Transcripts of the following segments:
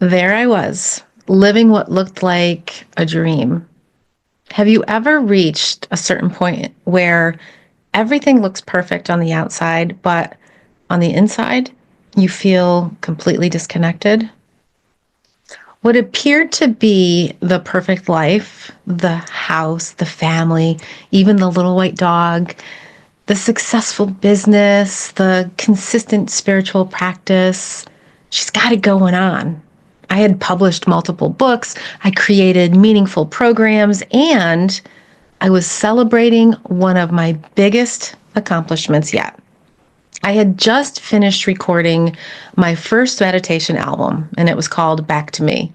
There I was, living what looked like a dream. Have you ever reached a certain point where everything looks perfect on the outside, but on the inside, you feel completely disconnected? What appeared to be the perfect life, the house, the family, even the little white dog, the successful business, the consistent spiritual practice, she's got it going on. I had published multiple books, I created meaningful programs, and I was celebrating one of my biggest accomplishments yet. I had just finished recording my first meditation album, and it was called Back to Me.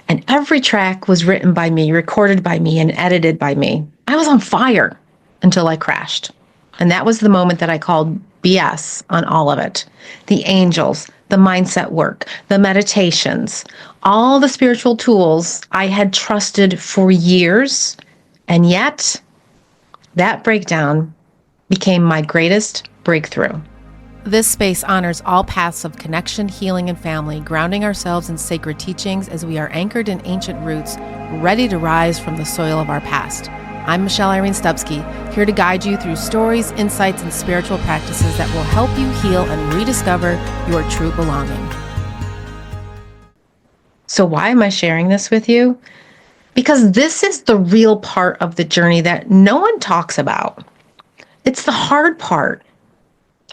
And every track was written by me, recorded by me, and edited by me. I was on fire until I crashed. And that was the moment that I called BS on all of it. The angels, the mindset work, the meditations, all the spiritual tools I had trusted for years. And yet, that breakdown became my greatest breakthrough. This space honors all paths of connection, healing, and family, grounding ourselves in sacred teachings as we are anchored in ancient roots, ready to rise from the soil of our past. I'm Irene Stupski, here to guide you through stories, insights, and spiritual practices that will help you heal and rediscover your true belonging. So why am I sharing this with you? Because this is the real part of the journey that no one talks about. It's the hard part.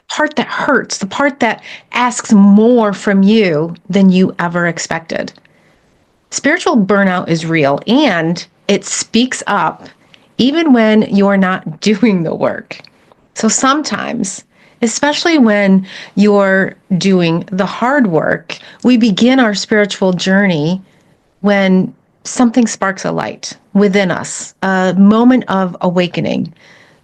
Part that hurts, the part that asks more from you than you ever expected. Spiritual burnout is real, and it speaks up even when you're not doing the work. So sometimes, especially when you're doing the hard work, we begin our spiritual journey when something sparks a light within us, a moment of awakening.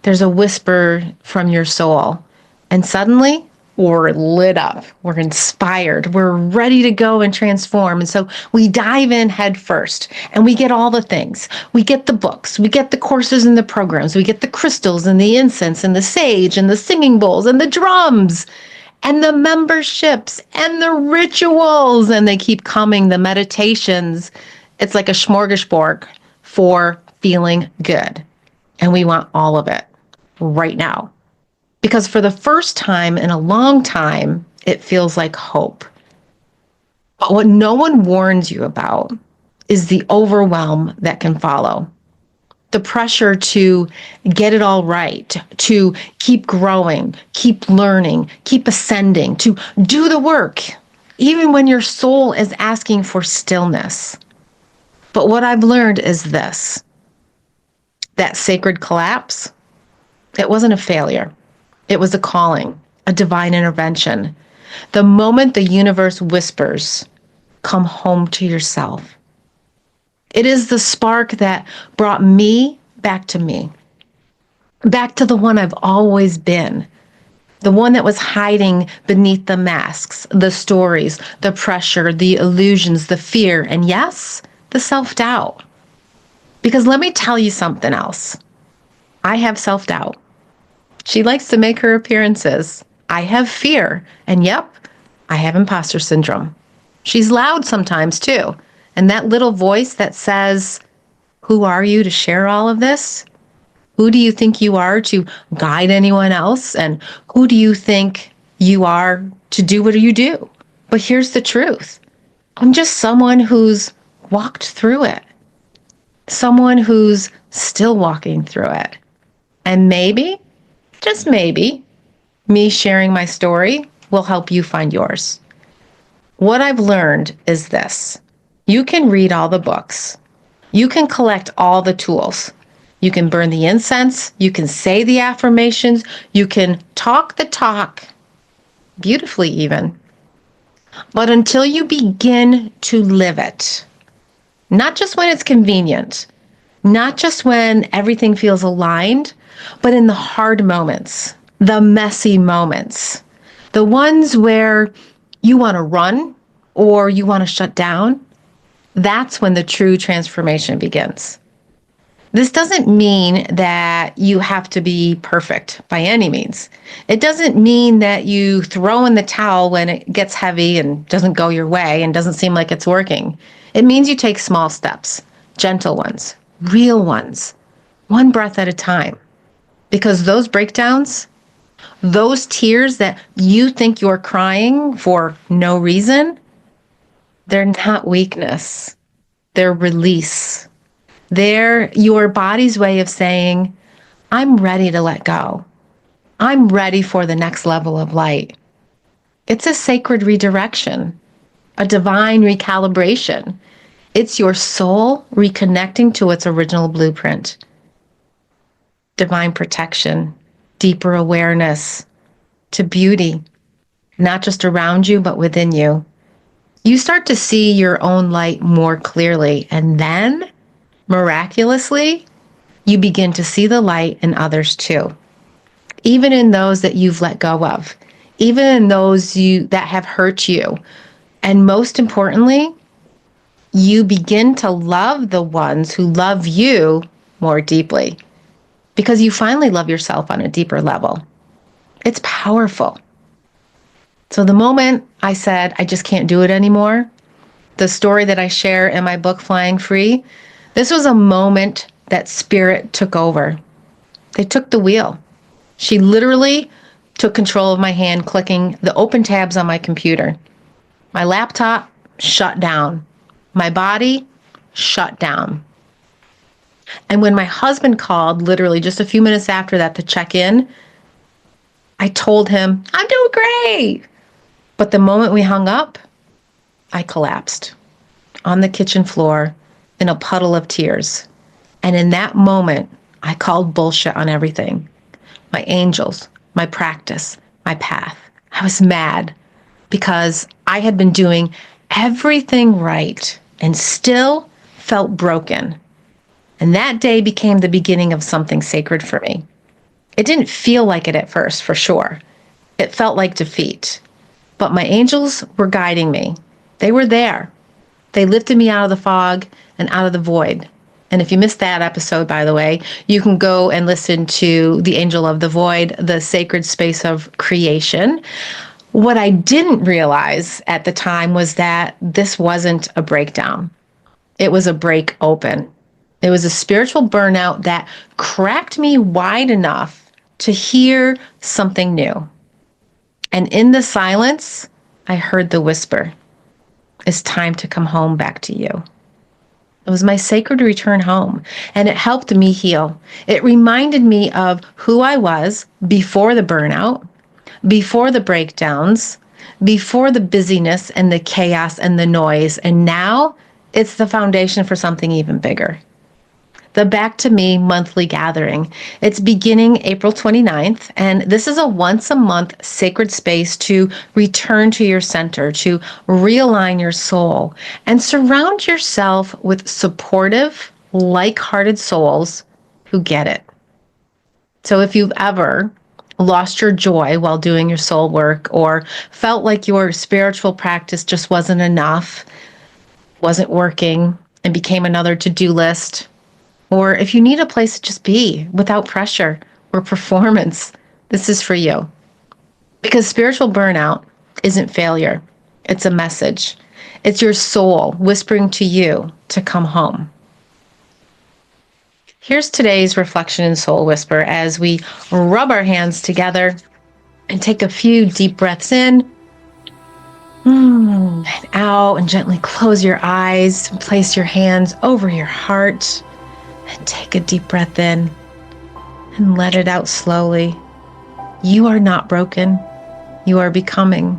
There's a whisper from your soul. And suddenly, we're lit up, we're inspired, we're ready to go and transform. And so we dive in head first and we get all the things. We get the books, we get the courses and the programs, we get the crystals and the incense and the sage and the singing bowls and the drums and the memberships and the rituals. And they keep coming, the meditations. It's like a smorgasbord for feeling good. And we want all of it right now. Because for the first time in a long time, it feels like hope. But what no one warns you about is the overwhelm that can follow. The pressure to get it all right, to keep growing, keep learning, keep ascending, to do the work, even when your soul is asking for stillness. But what I've learned is this, that sacred collapse, it wasn't a failure. It was a calling, a divine intervention. The moment the universe whispers, come home to yourself. It is the spark that brought me, back to the one I've always been, the one that was hiding beneath the masks, the stories, the pressure, the illusions, the fear, and yes, the self-doubt. Because let me tell you something else. I have self-doubt. She likes to make her appearances. I have fear. And yep, I have imposter syndrome. She's loud sometimes too. And that little voice that says, who are you to share all of this? Who do you think you are to guide anyone else? And who do you think you are to do what you do? But here's the truth. I'm just someone who's walked through it. Someone who's still walking through it. And maybe, just maybe, me sharing my story will help you find yours. What I've learned is this. You can read all the books. You can collect all the tools. You can burn the incense. You can say the affirmations. You can talk the talk, beautifully even. But until you begin to live it, not just when it's convenient, not just when everything feels aligned, but in the hard moments, the messy moments, the ones where you want to run or you want to shut down, that's when the true transformation begins. This doesn't mean that you have to be perfect by any means. It doesn't mean that you throw in the towel when it gets heavy and doesn't go your way and doesn't seem like it's working. It means you take small steps, gentle ones, real ones, one breath at a time. Because those breakdowns, those tears that you think you're crying for no reason, they're not weakness. They're release. They're your body's way of saying, I'm ready to let go. I'm ready for the next level of light. It's a sacred redirection, a divine recalibration. It's your soul reconnecting to its original blueprint. Divine protection, deeper awareness to beauty, not just around you, but within you. You start to see your own light more clearly, and then miraculously, you begin to see the light in others too, even in those that you've let go of, even in those that have hurt you. And most importantly, you begin to love the ones who love you more deeply because you finally love yourself on a deeper level. It's powerful. So the moment I said, I just can't do it anymore, the story that I share in my book, Flying Free, this was a moment that spirit took over. They took the wheel. She literally took control of my hand, clicking the open tabs on my computer. My laptop shut down. My body shut down. And when my husband called, literally just a few minutes after that to check in, I told him, I'm doing great. But the moment we hung up, I collapsed on the kitchen floor in a puddle of tears. And in that moment, I called bullshit on everything. My angels, my practice, my path. I was mad because I had been doing everything right and still felt broken. And that day became the beginning of something sacred for me. It didn't feel like it at first, for sure. It felt like defeat. But my angels were guiding me. They were there. They lifted me out of the fog and out of the void. And if you missed that episode, by the way, you can go and listen to The Angel of the Void, the sacred space of creation. What I didn't realize at the time was that this wasn't a breakdown. It was a break open. It was a spiritual burnout that cracked me wide enough to hear something new. And in the silence, I heard the whisper, it's time to come home back to you. It was my sacred return home, and it helped me heal. It reminded me of who I was before the burnout, before the breakdowns, before the busyness and the chaos and the noise. And now it's the foundation for something even bigger. The Back to Me monthly gathering. It's beginning April 29th, and this is a once a month sacred space to return to your center, to realign your soul, and surround yourself with supportive, like-hearted souls who get it. So if you've ever lost your joy while doing your soul work or felt like your spiritual practice just wasn't enough, wasn't working, and became another to-do list, or if you need a place to just be without pressure or performance, this is for you. Because spiritual burnout isn't failure. It's a message. It's your soul whispering to you to come home. Here's today's reflection and soul whisper as we rub our hands together and take a few deep breaths in and out, and gently close your eyes and place your hands over your heart. And take a deep breath in and let it out slowly. You are not broken. You are becoming.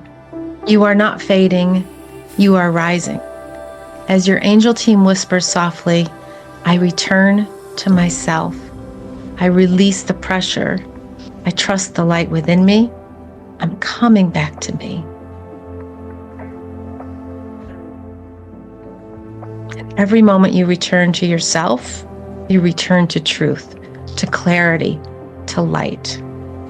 You are not fading. You are rising. As your angel team whispers softly, I return to myself. I release the pressure. I trust the light within me. I'm coming back to me. At every moment you return to yourself, you return to truth, to clarity, to light.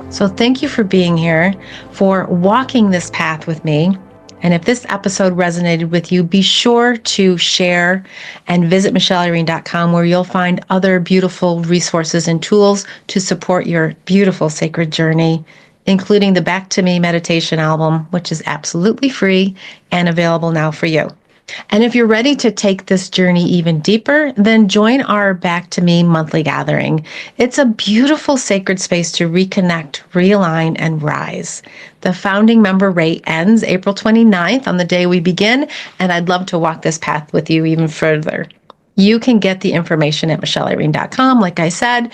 So thank you for being here, for walking this path with me And if this episode resonated with you, be sure to share and visit michelleirene.com, where you'll find other beautiful resources and tools to support your beautiful sacred journey, including the Back to Me meditation album, which is absolutely free and available now for you. And if you're ready to take this journey even deeper, then join our Back to Me monthly gathering. It's a beautiful sacred space to reconnect, realign, and rise. The founding member rate ends April 29th on the day we begin, and I'd love to walk this path with you even further. You can get the information at michelleirene.com. Like I said,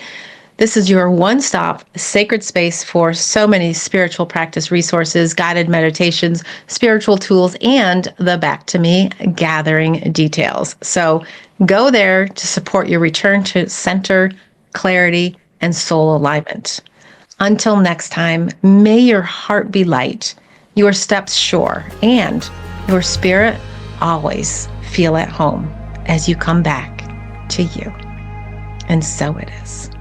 this is your one-stop sacred space for so many spiritual practice resources, guided meditations, spiritual tools, and the Back to Me gathering details. So go there to support your return to center, clarity, and soul alignment. Until next time, may your heart be light, your steps sure, and your spirit always feel at home as you come back to you. And so it is.